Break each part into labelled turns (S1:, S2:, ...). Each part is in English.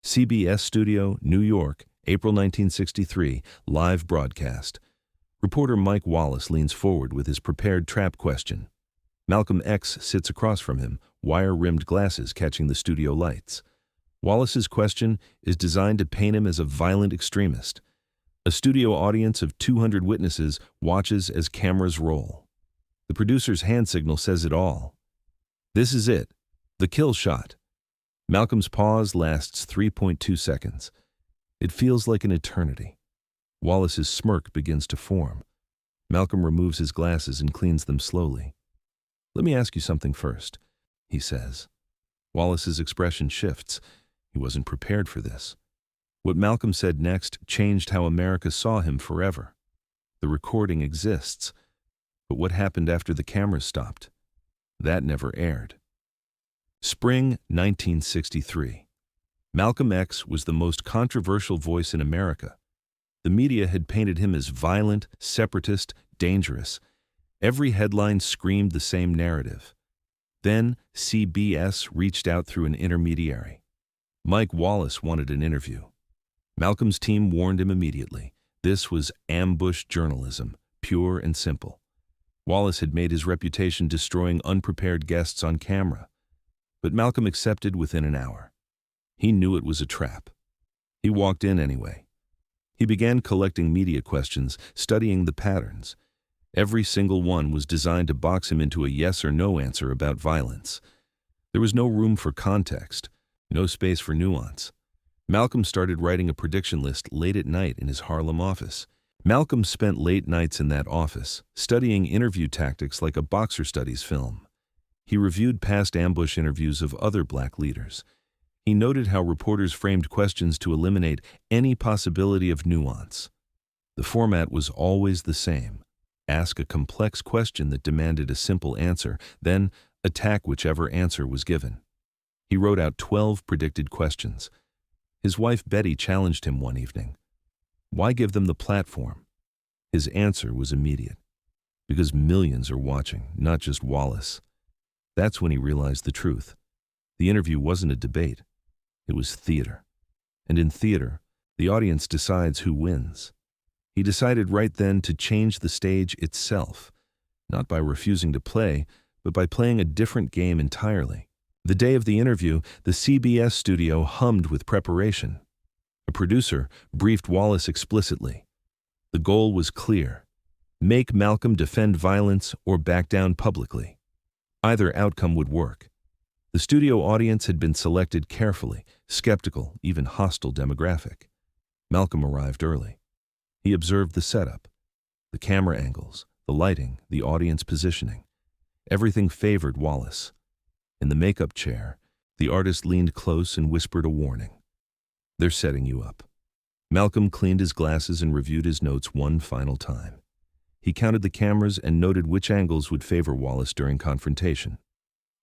S1: CBS Studio, New York, April 1963, live broadcast. Reporter Mike Wallace leans forward with his prepared trap question. Malcolm X sits across from him, wire-rimmed glasses catching the studio lights. Wallace's question is designed to paint him as a violent extremist. A studio audience of 200 witnesses watches as cameras roll. The producer's hand signal says it all. This is it, the kill shot. Malcolm's pause lasts 3.2 seconds. It feels like an eternity. Wallace's smirk begins to form. Malcolm removes his glasses and cleans them slowly. "Let me ask you something first," he says. Wallace's expression shifts. He wasn't prepared for this. What Malcolm said next changed how America saw him forever. The recording exists, but what happened after the cameras stopped? That never aired. Spring 1963. Malcolm X was the most controversial voice in America. The media had painted him as violent, separatist, dangerous. Every headline screamed the same narrative. Then CBS reached out through an intermediary. Mike Wallace wanted an interview. Malcolm's team warned him immediately. This was ambush journalism, pure and simple. Wallace had made his reputation destroying unprepared guests on camera. But Malcolm accepted within an hour. He knew it was a trap. He walked in anyway. He began collecting media questions, studying the patterns. Every single one was designed to box him into a yes or no answer about violence. There was no room for context, no space for nuance. Malcolm started writing a prediction list late at night in his Harlem office. Malcolm spent late nights in that office, studying interview tactics like a boxer studies film. He reviewed past ambush interviews of other black leaders. He noted how reporters framed questions to eliminate any possibility of nuance. The format was always the same. Ask a complex question that demanded a simple answer, then attack whichever answer was given. He wrote out 12 predicted questions. His wife Betty challenged him one evening. Why give them the platform? His answer was immediate. Because millions are watching, not just Wallace. That's when he realized the truth. The interview wasn't a debate. It was theater. And in theater, the audience decides who wins. He decided right then to change the stage itself, not by refusing to play, but by playing a different game entirely. The day of the interview, the CBS studio hummed with preparation. A producer briefed Wallace explicitly. The goal was clear. Make Malcolm defend violence or back down publicly. Either outcome would work. The studio audience had been selected carefully, skeptical, even hostile demographic. Malcolm arrived early. He observed the setup, the camera angles, the lighting, the audience positioning. Everything favored Wallace. In the makeup chair, the artist leaned close and whispered a warning. "They're setting you up." Malcolm cleaned his glasses and reviewed his notes one final time. He counted the cameras and noted which angles would favor Wallace during confrontation.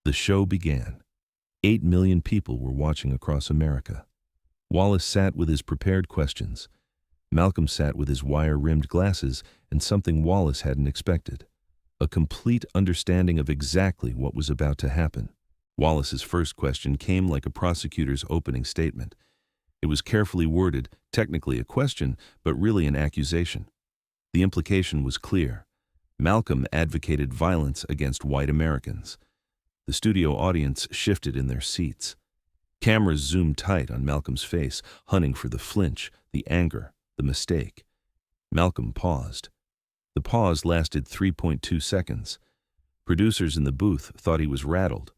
S1: The show began. 8 million people were watching across America. Wallace sat with his prepared questions. Malcolm sat with his wire-rimmed glasses and something Wallace hadn't expected. A complete understanding of exactly what was about to happen. Wallace's first question came like a prosecutor's opening statement. It was carefully worded, technically a question, but really an accusation. The implication was clear. Malcolm advocated violence against white Americans. The studio audience shifted in their seats. Cameras zoomed tight on Malcolm's face, hunting for the flinch, the anger, the mistake. Malcolm paused. The pause lasted 3.2 seconds. Producers in the booth thought he was rattled.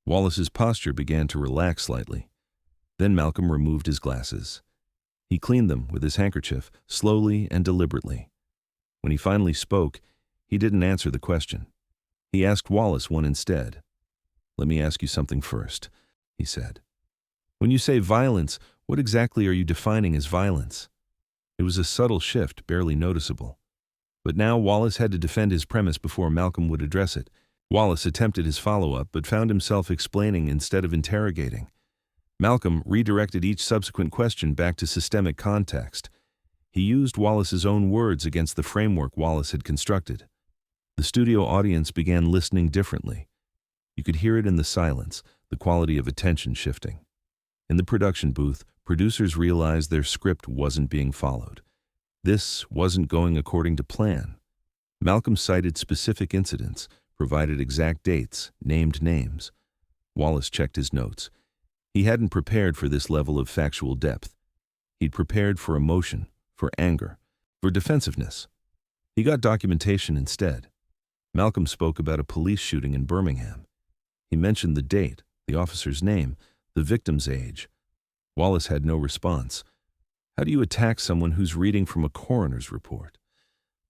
S1: Wallace's posture began to relax slightly. Then Malcolm removed his glasses. He cleaned them with his handkerchief, slowly and deliberately. When he finally spoke, he didn't answer the question. He asked Wallace one instead. "Let me ask you something first," he said. "When you say violence, what exactly are you defining as violence?" It was a subtle shift, barely noticeable. But now Wallace had to defend his premise before Malcolm would address it. Wallace attempted his follow-up, but found himself explaining instead of interrogating. Malcolm redirected each subsequent question back to systemic context. He used Wallace's own words against the framework Wallace had constructed. The studio audience began listening differently. You could hear it in the silence, the quality of attention shifting. In the production booth, producers realized their script wasn't being followed. This wasn't going according to plan. Malcolm cited specific incidents, provided exact dates, named names. Wallace checked his notes. He hadn't prepared for this level of factual depth. He'd prepared for emotion, for anger, for defensiveness. He got documentation instead. Malcolm spoke about a police shooting in Birmingham. He mentioned the date, the officer's name, the victim's age. Wallace had no response. How do you attack someone who's reading from a coroner's report?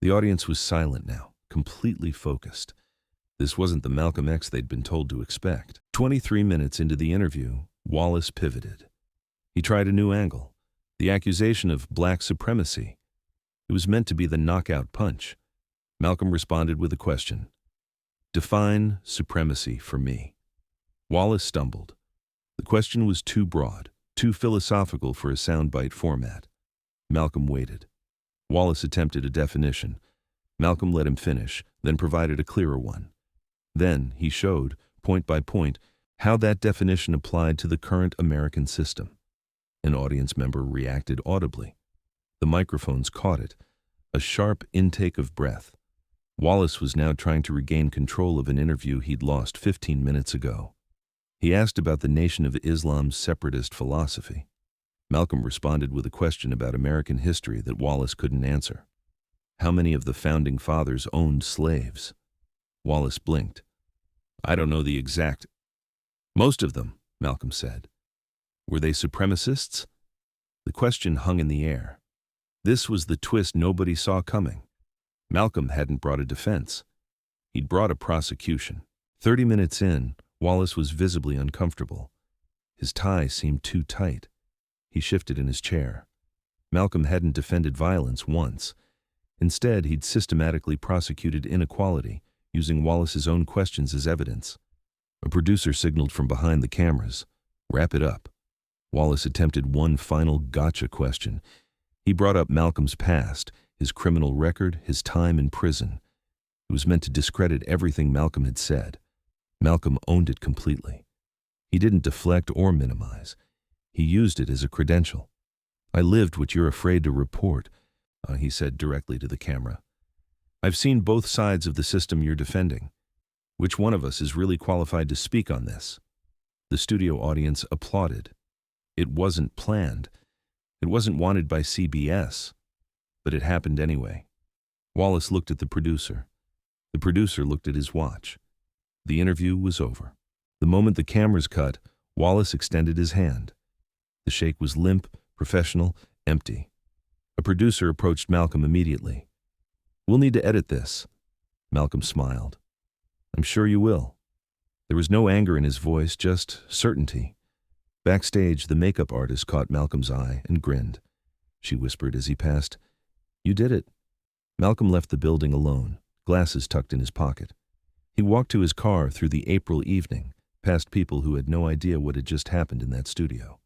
S1: The audience was silent now, completely focused. This wasn't the Malcolm X they'd been told to expect. 23 minutes into the interview, Wallace pivoted. He tried a new angle, the accusation of black supremacy. It was meant to be the knockout punch. Malcolm responded with a question. Define supremacy for me. Wallace stumbled. The question was too broad, too philosophical for a soundbite format. Malcolm waited. Wallace attempted a definition. Malcolm let him finish, then provided a clearer one. Then he showed, point by point, how that definition applied to the current American system. An audience member reacted audibly. The microphones caught it, a sharp intake of breath. Wallace was now trying to regain control of an interview he'd lost 15 minutes ago. He asked about the Nation of Islam's separatist philosophy. Malcolm responded with a question about American history that Wallace couldn't answer. How many of the founding fathers owned slaves? Wallace blinked. I don't know the exact. Most of them, Malcolm said. Were they supremacists? The question hung in the air. This was the twist nobody saw coming. Malcolm hadn't brought a defense. He'd brought a prosecution. 30 minutes in, Wallace was visibly uncomfortable. His tie seemed too tight. He shifted in his chair. Malcolm hadn't defended violence once. Instead, he'd systematically prosecuted inequality, using Wallace's own questions as evidence. A producer signaled from behind the cameras. Wrap it up. Wallace attempted one final gotcha question. He brought up Malcolm's past, his criminal record, his time in prison. It was meant to discredit everything Malcolm had said. Malcolm owned it completely. He didn't deflect or minimize. He used it as a credential. I lived what you're afraid to report, he said directly to the camera. I've seen both sides of the system you're defending. Which one of us is really qualified to speak on this? The studio audience applauded. It wasn't planned. It wasn't wanted by CBS. But it happened anyway. Wallace looked at the producer. The producer looked at his watch. The interview was over. The moment the cameras cut, Wallace extended his hand. The shake was limp, professional, empty. A producer approached Malcolm immediately. We'll need to edit this. Malcolm smiled. I'm sure you will. There was no anger in his voice, just certainty. Backstage, the makeup artist caught Malcolm's eye and grinned. She whispered as he passed, You did it. Malcolm left the building alone, glasses tucked in his pocket. He walked to his car through the April evening, past people who had no idea what had just happened in that studio.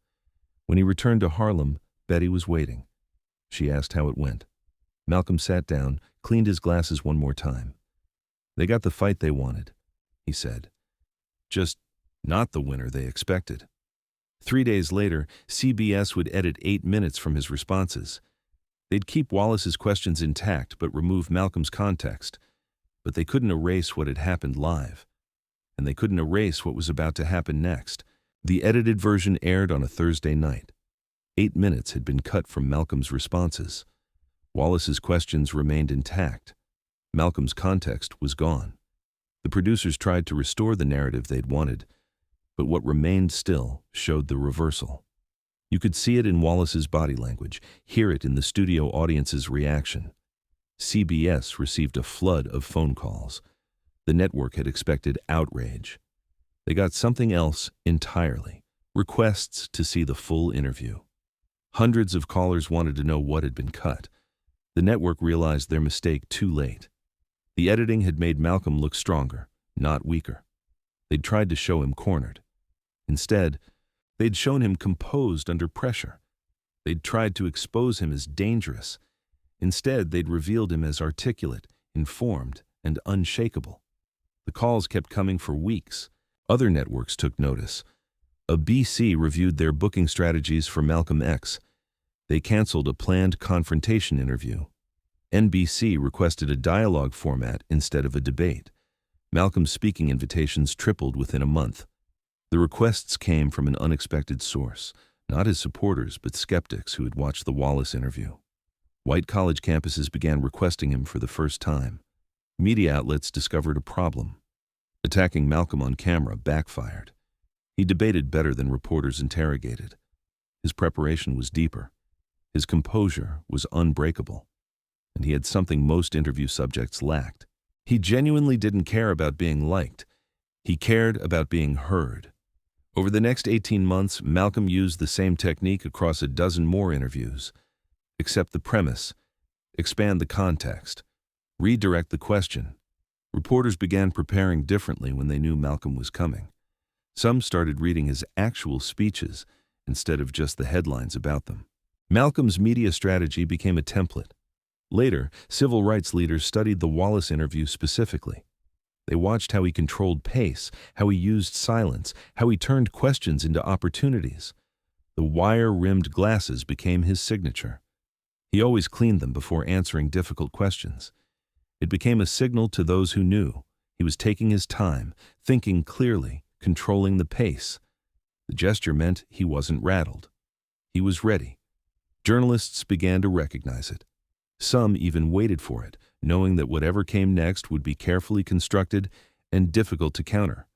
S1: When he returned to Harlem, Betty was waiting. She asked how it went. Malcolm sat down, cleaned his glasses one more time. They got the fight they wanted, he said. Just not the winner they expected. 3 days later, CBS would edit 8 minutes from his responses. They'd keep Wallace's questions intact but remove Malcolm's context. But they couldn't erase what had happened live. And they couldn't erase what was about to happen next. The edited version aired on a Thursday night. 8 minutes had been cut from Malcolm's responses. Wallace's questions remained intact. Malcolm's context was gone. The producers tried to restore the narrative they'd wanted, but what remained still showed the reversal. You could see it in Wallace's body language, hear it in the studio audience's reaction. CBS received a flood of phone calls. The network had expected outrage. They got something else entirely, requests to see the full interview. Hundreds of callers wanted to know what had been cut. The network realized their mistake too late. The editing had made Malcolm look stronger, not weaker. They'd tried to show him cornered. Instead, they'd shown him composed under pressure. They'd tried to expose him as dangerous. Instead, they'd revealed him as articulate, informed, and unshakable. The calls kept coming for weeks. Other networks took notice. A BC reviewed their booking strategies for Malcolm X. They canceled a planned confrontation interview. NBC requested a dialogue format instead of a debate. Malcolm's speaking invitations tripled within a month. The requests came from an unexpected source, not his supporters but skeptics who had watched the Wallace interview. White college campuses began requesting him for the first time. Media outlets discovered a problem. Attacking Malcolm on camera backfired. He debated better than reporters interrogated. His preparation was deeper. His composure was unbreakable. And he had something most interview subjects lacked. He genuinely didn't care about being liked. He cared about being heard. Over the next 18 months, Malcolm used the same technique across a dozen more interviews. Accept the premise, expand the context, redirect the question. Reporters began preparing differently when they knew Malcolm was coming. Some started reading his actual speeches instead of just the headlines about them. Malcolm's media strategy became a template. Later, civil rights leaders studied the Wallace interview specifically. They watched how he controlled pace, how he used silence, how he turned questions into opportunities. The wire-rimmed glasses became his signature. He always cleaned them before answering difficult questions. It became a signal to those who knew. He was taking his time, thinking clearly, controlling the pace. The gesture meant he wasn't rattled. He was ready. Journalists began to recognize it. Some even waited for it, knowing that whatever came next would be carefully constructed and difficult to counter.